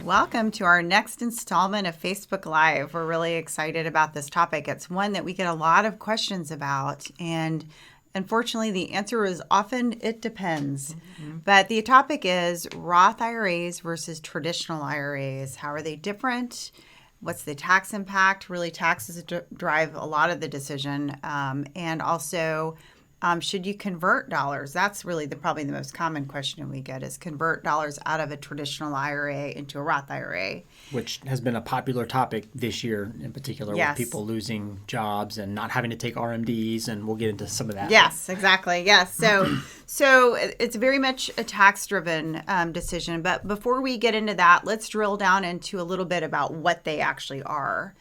Welcome to our next installment of Facebook Live. We're really excited about this topic. It's one that we get a lot of questions about, and unfortunately, the answer is often it depends. But the topic is Roth IRAs versus traditional IRAs. How are they different? What's the tax impact? Really, taxes drive a lot of the decision. And also, should you convert dollars? That's really probably the most common question we get is convert dollars out of a traditional IRA into a Roth IRA. Which has been a popular topic this year in particular, Yes. with people losing jobs and not having to take RMDs, and we'll get into some of that. Yes, exactly. Yes. So it's very much a tax-driven decision. But before we get into that, let's drill down into a little bit about what they actually are.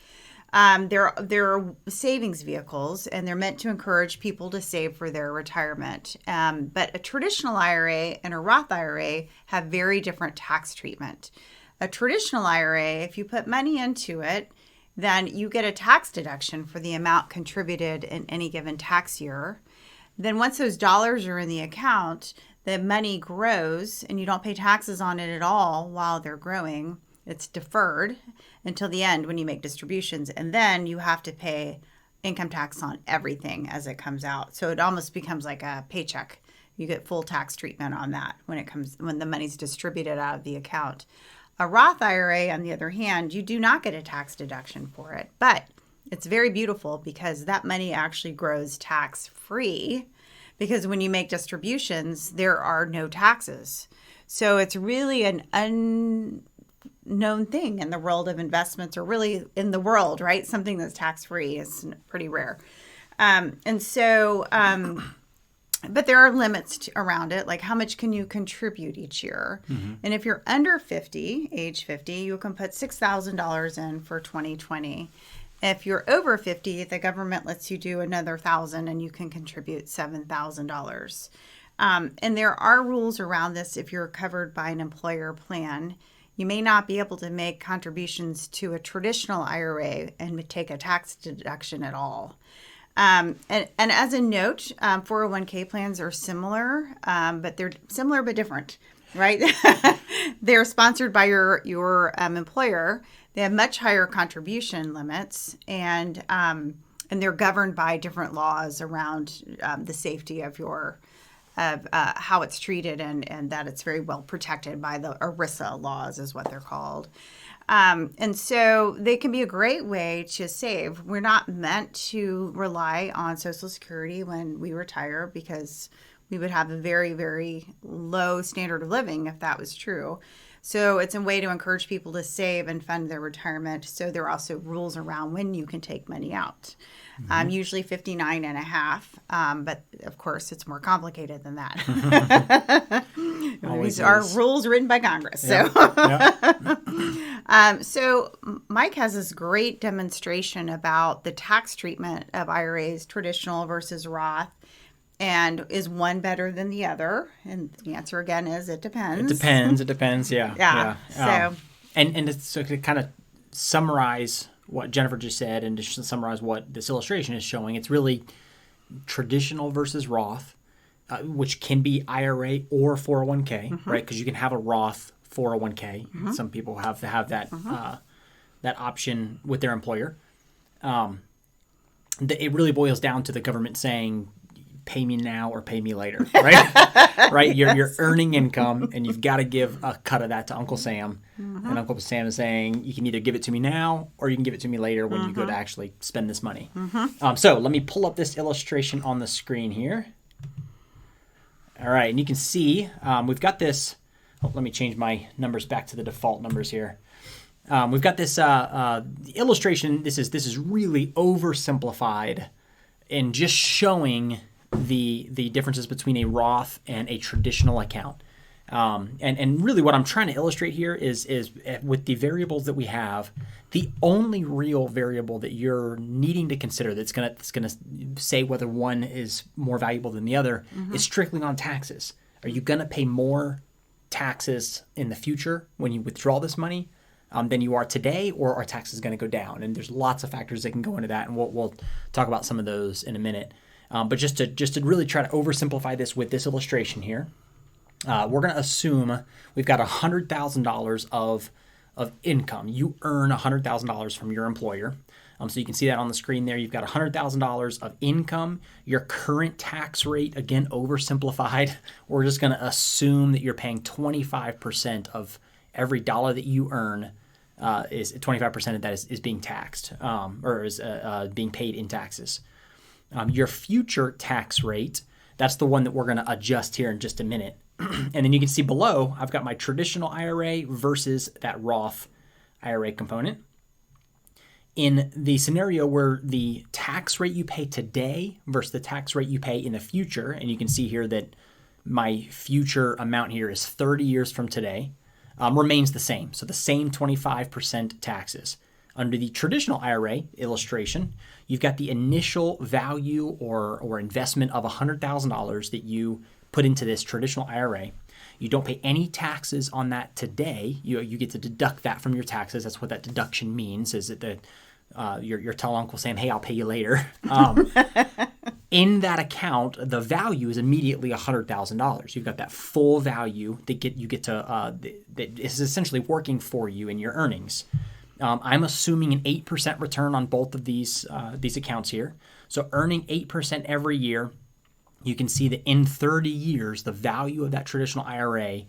They're savings vehicles, and they're meant to encourage people to save for their retirement. But a traditional IRA and a Roth IRA have very different tax treatment. A traditional IRA, if you put money into it, then you get a tax deduction for the amount contributed in any given tax year. Then once those dollars are in the account, the money grows, and you don't pay taxes on it at all while they're growing. It's deferred until the end when you make distributions, and then you have to pay income tax on everything as it comes out. So it almost becomes like a paycheck. You get full tax treatment on that when the money's distributed out of the account. A Roth IRA, on the other hand, you do not get a tax deduction for it, but it's very beautiful because that money actually grows tax-free, because when you make distributions, there are no taxes. So it's really an unknown thing in the world of investments, or really in the world, right? Something that's tax-free is pretty rare. But there are limits around it, like how much can you contribute each year? Mm-hmm. And if you're under 50, age 50, you can put $6,000 in for 2020. If you're over 50, the government lets you do another $1,000, and you can contribute $7,000. And there are rules around this if you're covered by an employer plan. You may not be able to make contributions to a traditional IRA and take a tax deduction at all. And as a note, 401k plans are similar, but they're similar but different, right? They're sponsored by your employer. They have much higher contribution limits, and they're governed by different laws around the safety of how it's treated, and that it's very well protected by the ERISA laws is what they're called. And so they can be a great way to save. We're not meant to rely on Social Security when we retire, because we would have a very, very low standard of living if that was true. So it's a way to encourage people to save and fund their retirement. So there are also rules around when you can take money out. Mm-hmm. Usually 59 and a half, but of course it's more complicated than that. These are rules written by Congress. Yep. So Mike has this great demonstration about the tax treatment of IRAs, traditional versus Roth. And is one better than the other? And the answer again is it depends. It depends. Yeah. So to kind of summarize what Jennifer just said, and to summarize what this illustration is showing, it's really traditional versus Roth, which can be IRA or 401k, mm-hmm. right? Because you can have a Roth 401k. Mm-hmm. Some people have to have that mm-hmm. That option with their employer. It really boils down to the government saying, pay me now or pay me later, right? Right? You're earning income, and you've got to give a cut of that to Uncle Sam. Mm-hmm. And Uncle Sam is saying, you can either give it to me now or you can give it to me later when mm-hmm. you go to actually spend this money. Mm-hmm. So let me pull up this illustration on the screen here. All right, and you can see we've got this. Let me change my numbers back to the default numbers here. We've got this illustration. This is really oversimplified in just showing the differences between a Roth and a traditional account. And really what I'm trying to illustrate here is with the variables that we have, the only real variable that you're needing to consider that's gonna say whether one is more valuable than the other mm-hmm. is strictly on taxes. Are you gonna pay more taxes in the future when you withdraw this money than you are today, or are taxes going to go down? And there's lots of factors that can go into that, and we'll talk about some of those in a minute. But just to really try to oversimplify this with this illustration here, we're going to assume we've got $100,000 of income. You earn $100,000 from your employer. So you can see that on the screen there. You've got $100,000 of income. Your current tax rate, again, oversimplified. We're just going to assume that you're paying 25% of every dollar that you earn. Is 25% of that is being taxed or is being paid in taxes. Your future tax rate, that's the one that we're going to adjust here in just a minute. And then you can see below, I've got my traditional IRA versus that Roth IRA component. In the scenario where the tax rate you pay today versus the tax rate you pay in the future, and you can see here that my future amount here is 30 years from today, remains the same. So the same 25% taxes. Under the traditional IRA illustration, you've got the initial value or investment of $100,000 that you put into this traditional IRA. You don't pay any taxes on that today. You get to deduct that from your taxes. That's what that deduction means, is that you're telling Uncle Sam, hey, I'll pay you later. In that account, the value is immediately $100,000. You've got that full value that you get to that is essentially working for you in your earnings. I'm assuming an 8% return on both of these accounts here. So earning 8% every year, you can see that in 30 years, the value of that traditional IRA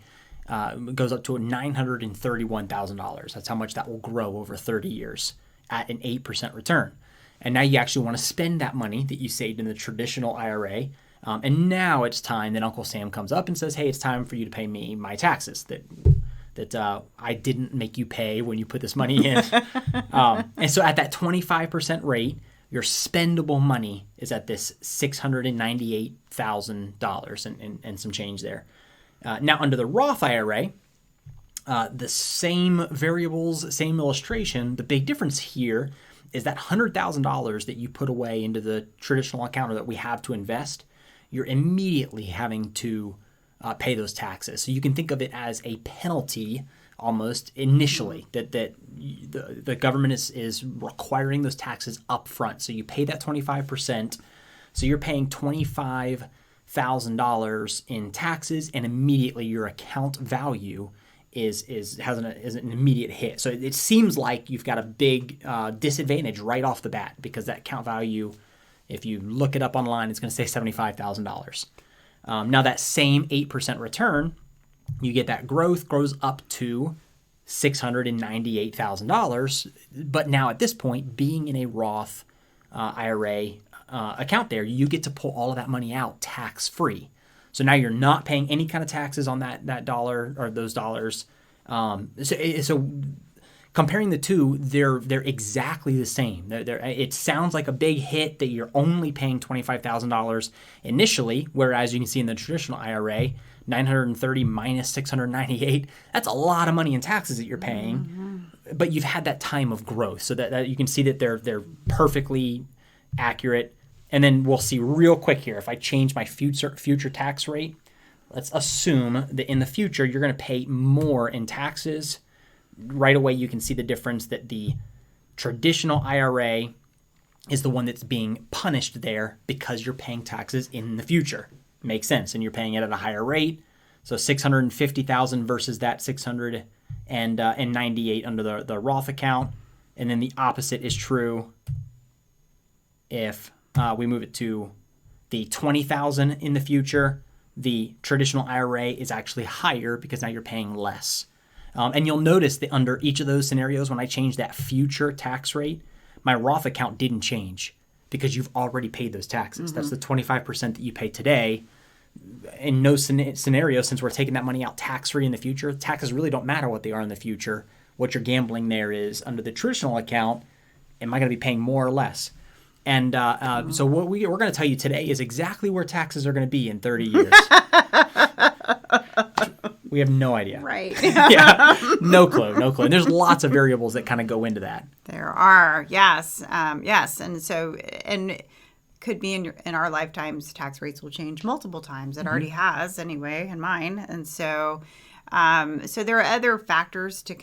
goes up to $931,000. That's how much that will grow over 30 years at an 8% return. And now you actually want to spend that money that you saved in the traditional IRA. And now it's time that Uncle Sam comes up and says, hey, it's time for you to pay me my taxes that I didn't make you pay when you put this money in. And so at that 25% rate, your spendable money is at this $698,000 and some change there. Now under the Roth IRA, the same variables, same illustration. The big difference here is that $100,000 that you put away into the traditional account or that we have to invest, you're immediately having to pay those taxes. So you can think of it as a penalty almost initially that the government is requiring those taxes up front. So you pay that 25%. So you're paying $25,000 in taxes, and immediately your account value is an immediate hit. So it seems like you've got a big disadvantage right off the bat, because that account value, if you look it up online, it's going to say $75,000. Now that same 8% return, you get that growth grows up to $698,000. But now at this point, being in a Roth IRA account there, you get to pull all of that money out tax-free. So now you're not paying any kind of taxes on that dollar or those dollars. So comparing the two, they're exactly the same. It sounds like a big hit that you're only paying $25,000 initially, whereas you can see in the traditional IRA, $930 minus $698, that's a lot of money in taxes that you're paying. Mm-hmm. But you've had that time of growth, so that you can see that they're perfectly accurate. And then we'll see real quick here, if I change my future tax rate, let's assume that in the future you're going to pay more in taxes. Right away you can see the difference, that the traditional IRA is the one that's being punished there because you're paying taxes in the future. Makes sense, and you're paying it at a higher rate. So $650,000 versus that $698 under the Roth account. And then the opposite is true if we move it to the $20,000 in the future. The traditional IRA is actually higher because now you're paying less. And you'll notice that under each of those scenarios, when I change that future tax rate, my Roth account didn't change because you've already paid those taxes. Mm-hmm. That's the 25% that you pay today. In no scenario, since we're taking that money out tax-free in the future, taxes really don't matter what they are in the future. What you're gambling there is, under the traditional account, am I going to be paying more or less? And so what we're going to tell you today is exactly where taxes are going to be in 30 years. We have no idea. Right. Yeah, no clue. And there's lots of variables that kind of go into that. There are, yes. And so, and could be in our lifetimes, tax rates will change multiple times. It already has anyway in mine. And so there are other factors to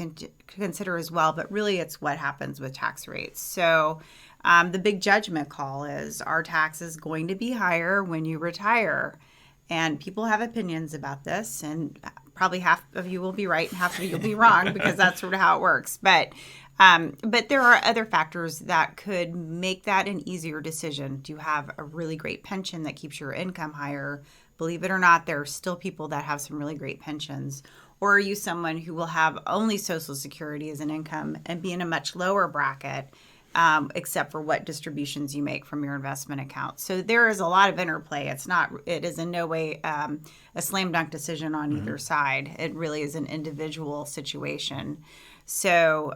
consider as well, but really it's what happens with tax rates. So the big judgment call is, are taxes going to be higher when you retire? And people have opinions about this, and probably half of you will be right and half of you will be wrong because that's sort of how it works. But there are other factors that could make that an easier decision. Do you have a really great pension that keeps your income higher? Believe it or not, there are still people that have some really great pensions. Or are you someone who will have only Social Security as an income and be in a much lower bracket, except for what distributions you make from your investment account? So there is a lot of interplay. It is in no way a slam dunk decision on either side. It really is an individual situation. So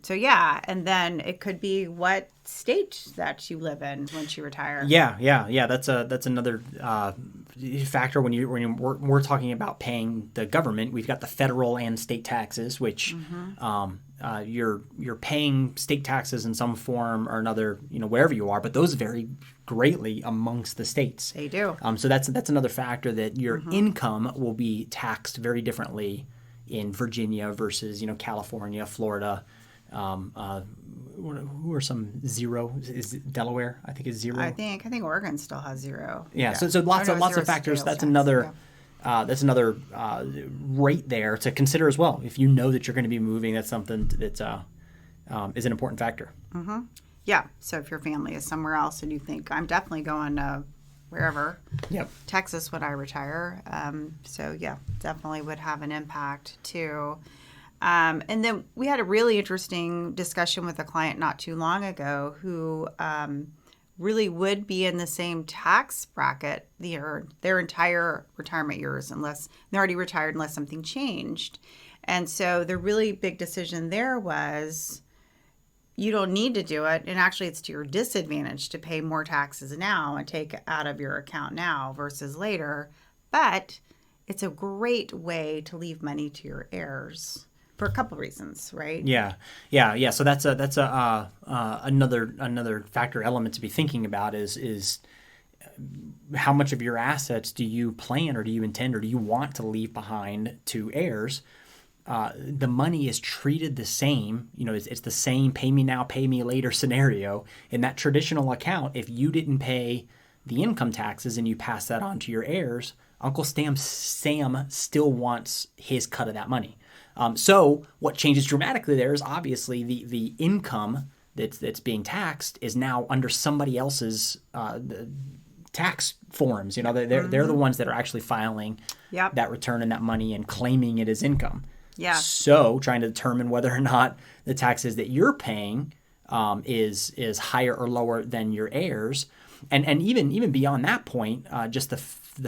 yeah, and then it could be what state that you live in once you retire. Yeah. That's another factor when we're talking about paying the government. We've got the federal and state taxes, which you're paying state taxes in some form or another, wherever you are, but those vary greatly amongst the states. They do. So that's another factor that your income will be taxed very differently in Virginia versus California, Florida. Who are some zero? Is it Delaware? I think it's zero. I think Oregon still has zero. Yeah. So lots of factors. That's another rate there to consider as well. If you know that you're going to be moving, that's something that is an important factor. Mm-hmm. Yeah. So if your family is somewhere else and you think I'm definitely going to wherever, Texas when I retire. So yeah, definitely would have an impact too. And then we had a really interesting discussion with a client not too long ago who really would be in the same tax bracket their entire retirement years unless they're already retired unless something changed. And so the really big decision there was you don't need to do it. And actually, it's to your disadvantage to pay more taxes now and take out of your account now versus later. But it's a great way to leave money to your heirs for a couple reasons, right? Yeah. So that's another factor element to be thinking about is how much of your assets do you plan or do you intend or do you want to leave behind to heirs? The money is treated the same. It's the same pay me now, pay me later scenario. In that traditional account, if you didn't pay the income taxes and you pass that on to your heirs, Uncle Sam still wants his cut of that money. So what changes dramatically there is obviously the income that's being taxed is now under somebody else's tax forms. They're the ones that are actually filing that return and that money and claiming it as income. Yeah. So trying to determine whether or not the taxes that you're paying is higher or lower than your heirs, and even beyond that point, just the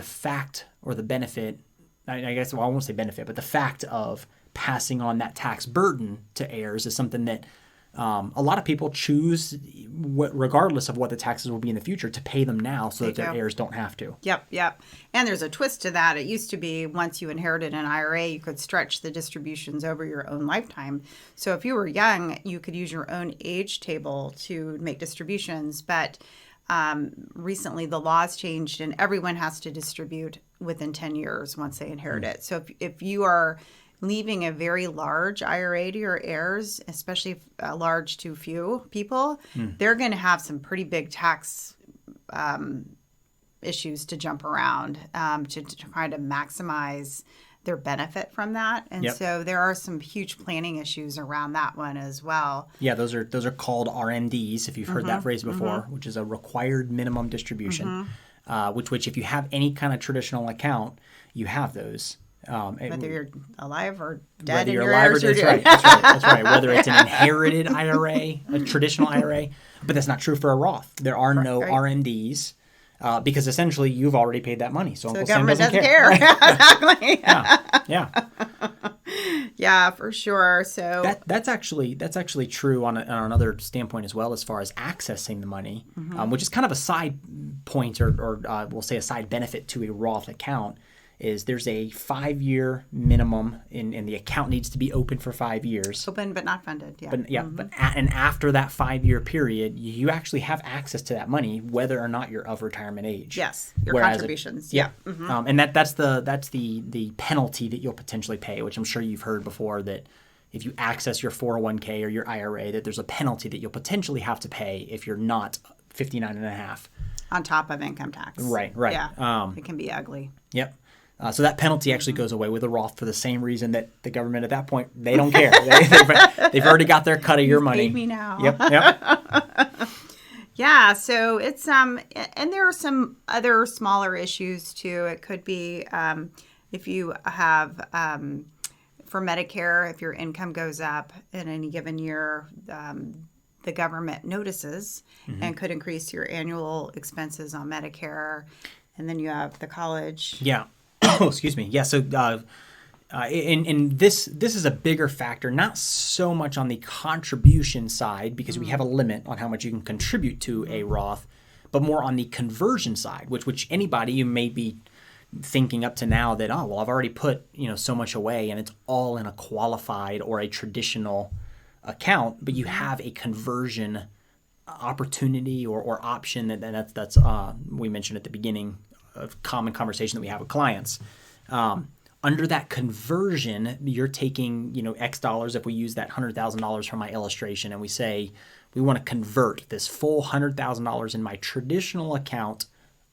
fact or the benefit. I guess I won't say benefit, but the fact of passing on that tax burden to heirs is something that a lot of people choose, regardless of what the taxes will be in the future, to pay them now so that their heirs don't have to. Yep. And there's a twist to that. It used to be once you inherited an IRA, you could stretch the distributions over your own lifetime. So if you were young, you could use your own age table to make distributions. But recently the laws changed and everyone has to distribute within 10 years once they inherit it. So if you are leaving a very large IRA to your heirs, especially if large to few people, they're going to have some pretty big tax issues to jump around to try to maximize their benefit from that. And so there are some huge planning issues around that one as well. Yeah, those are called RMDs, if you've heard that phrase before, which is a required minimum distribution, which if you have any kind of traditional account, you have those. Whether you're alive or dead, whether you're alive or dead, that's right. Whether it's an inherited IRA, a traditional IRA, but that's not true for a Roth. There are no RMDs because essentially you've already paid that money, so Uncle the government Sam doesn't care. Exactly. Yeah. Yeah, for sure. So that's actually true on another standpoint as well, as far as accessing the money, which is kind of a side point or we'll say a side benefit to a Roth account. Is there's a 5-year minimum and the account needs to be open for 5 years. Open but not funded, yeah. But after that 5-year period, you actually have access to that money, whether or not you're of retirement age. Yes, your contributions. And that's the penalty that you'll potentially pay, which I'm sure you've heard before, that if you access your 401k or your IRA, that there's a penalty that you'll potentially have to pay if you're not 59 and a half. On top of income tax. Right. Yeah, it can be ugly. Yep. So that penalty actually goes away with a Roth for the same reason that the government at that point, they don't care. They've already got their cut of your money. Paid me now. Yep. Yeah, so it's and there are some other smaller issues too. It could be if you have for Medicare, if your income goes up in any given year, the government notices and could increase your annual expenses on Medicare. And then you have the college. Yeah. Oh, excuse me. Yeah. So, and this is a bigger factor, not so much on the contribution side because we have a limit on how much you can contribute to a Roth, but more on the conversion side, which anybody you may be thinking up to now that, oh, well, I've already put, so much away and it's all in a qualified or a traditional account, but you have a conversion opportunity or option that's we mentioned at the beginning of common conversation that we have with clients. Under that conversion, you're taking, X dollars. If we use that $100,000 from my illustration and we say we want to convert this full $100,000 in my traditional account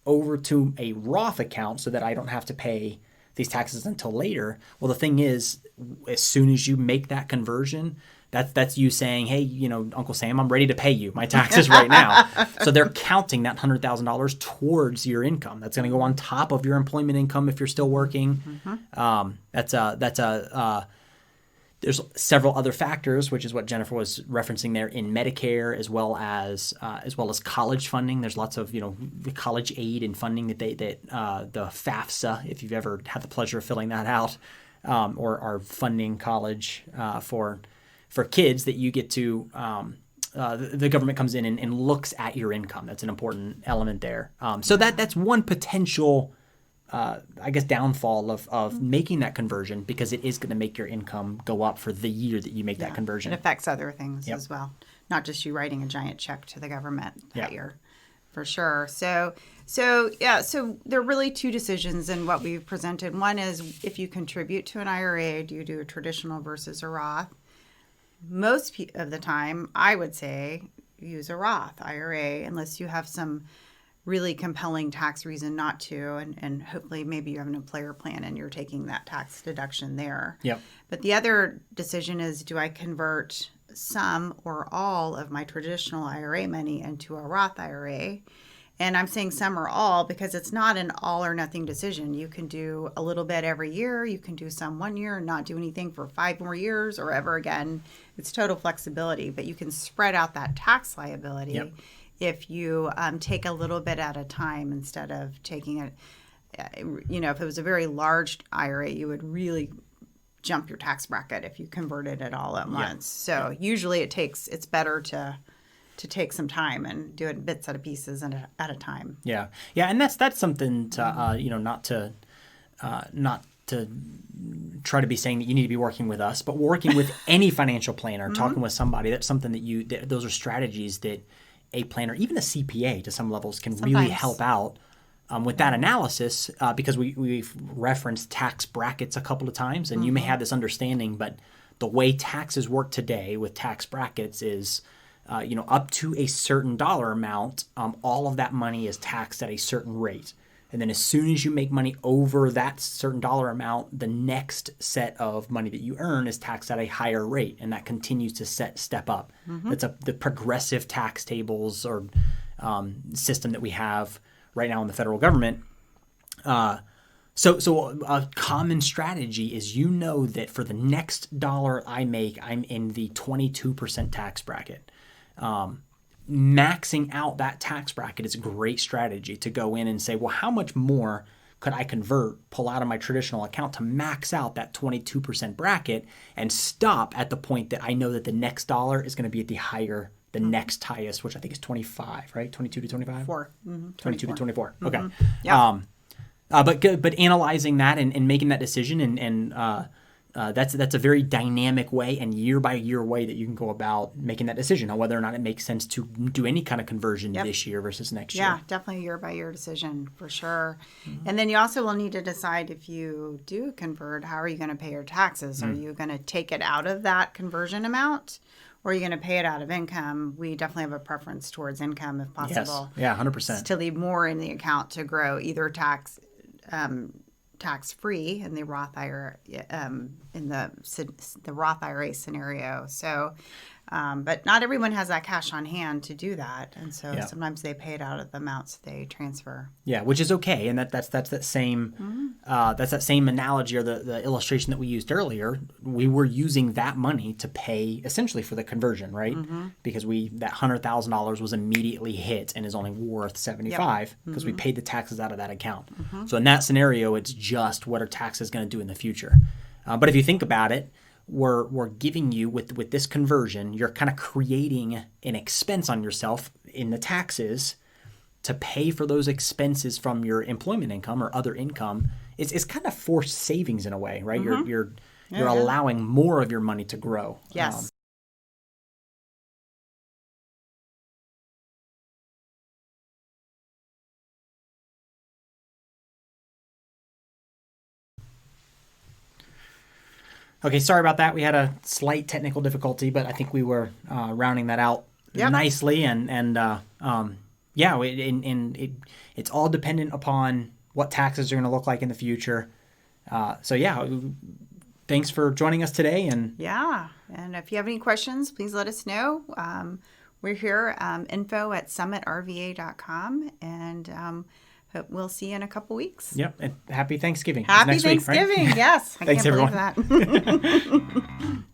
over to a Roth account so that I don't have to pay these taxes until later. Well, the thing is, as soon as you make that conversion, that's you saying, hey, Uncle Sam, I'm ready to pay you my taxes right now. So they're counting that $100,000 towards your income. That's going to go on top of your employment income if you're still working. There's several other factors, which is what Jennifer was referencing there in Medicare, as well as college funding. There's lots of the college aid and funding that the FAFSA, if you've ever had the pleasure of filling that out, or are funding college for kids that you get to. The government comes in and looks at your income. That's an important element there. So that's one potential downfall of making that conversion, because it is going to make your income go up for the year that you make that conversion. It affects other things as well, not just you writing a giant check to the government that year, for sure. So there are really two decisions in what we've presented. One is if you contribute to an IRA, do you do a traditional versus a Roth? Most of the time, I would say use a Roth IRA unless you have some really compelling tax reason not to, and hopefully maybe you have an employer plan and you're taking that tax deduction there. Yep. But the other decision is, do I convert some or all of my traditional IRA money into a Roth IRA? And I'm saying some or all because it's not an all or nothing decision. You can do a little bit every year. You can do some one year and not do anything for 5 more years or ever again. It's total flexibility, but you can spread out that tax liability if you take a little bit at a time instead of taking it. If it was a very large IRA, you would really jump your tax bracket if you converted it all at once. So usually it's better to take some time and do it in bits at a pieces and at a time. Yeah, and that's something to not to try to be saying that you need to be working with us, but working with any financial planner, talking with somebody. That's something that those are strategies that a planner, even a CPA to some levels, can really help out with that analysis, because we've referenced tax brackets a couple of times, and you may have this understanding, but the way taxes work today with tax brackets is up to a certain dollar amount, all of that money is taxed at a certain rate. And then as soon as you make money over that certain dollar amount, the next set of money that you earn is taxed at a higher rate. And that continues to step up. That's the progressive tax tables or system that we have right now in the federal government. So a common strategy is, that for the next dollar I make, I'm in the 22% tax bracket. Maxing out that tax bracket is a great strategy to go in and say, well, how much more could I pull out of my traditional account to max out that 22% bracket and stop at the point that I know that the next dollar is going to be at the next highest, which I think is 25, right? 22 to 25? 22 to 24. Okay. Yeah. But analyzing that and making that decision and that's a very dynamic way and year by year way that you can go about making that decision on whether or not it makes sense to do any kind of conversion this year versus next year. Yeah, definitely a year by year decision for sure. And then you also will need to decide, if you do convert, how are you going to pay your taxes? Are you going to take it out of that conversion amount, or are you going to pay it out of income? We definitely have a preference towards income if possible. Yes. Yeah, 100%. To leave more in the account to grow either tax tax free in the Roth IRA in the Roth IRA scenario. So, but not everyone has that cash on hand to do that, and so sometimes they pay it out of the amounts they transfer. Yeah, which is okay, and that's that same that's that same analogy or the illustration that we used earlier. We were using that money to pay essentially for the conversion, right? Because that $100,000 was immediately hit and is only worth $75 because we paid the taxes out of that account. So in that scenario, it's just what are taxes going to do in the future. But if you think about it, we're giving you with this conversion, you're kind of creating an expense on yourself in the taxes to pay for those expenses from your employment income or other income. It's kind of forced savings in a way, right? You're allowing more of your money to grow. Yes. Okay, sorry about that. We had a slight technical difficulty, but I think we were rounding that out nicely. It's all dependent upon what taxes are going to look like in the future. Thanks for joining us today. And if you have any questions, please let us know. We're here, info@summitrva.com, and we'll see you in a couple weeks. Yep, and happy Thanksgiving. Happy next Thanksgiving, week, right? yes. I Thanks, can't everyone. believe that.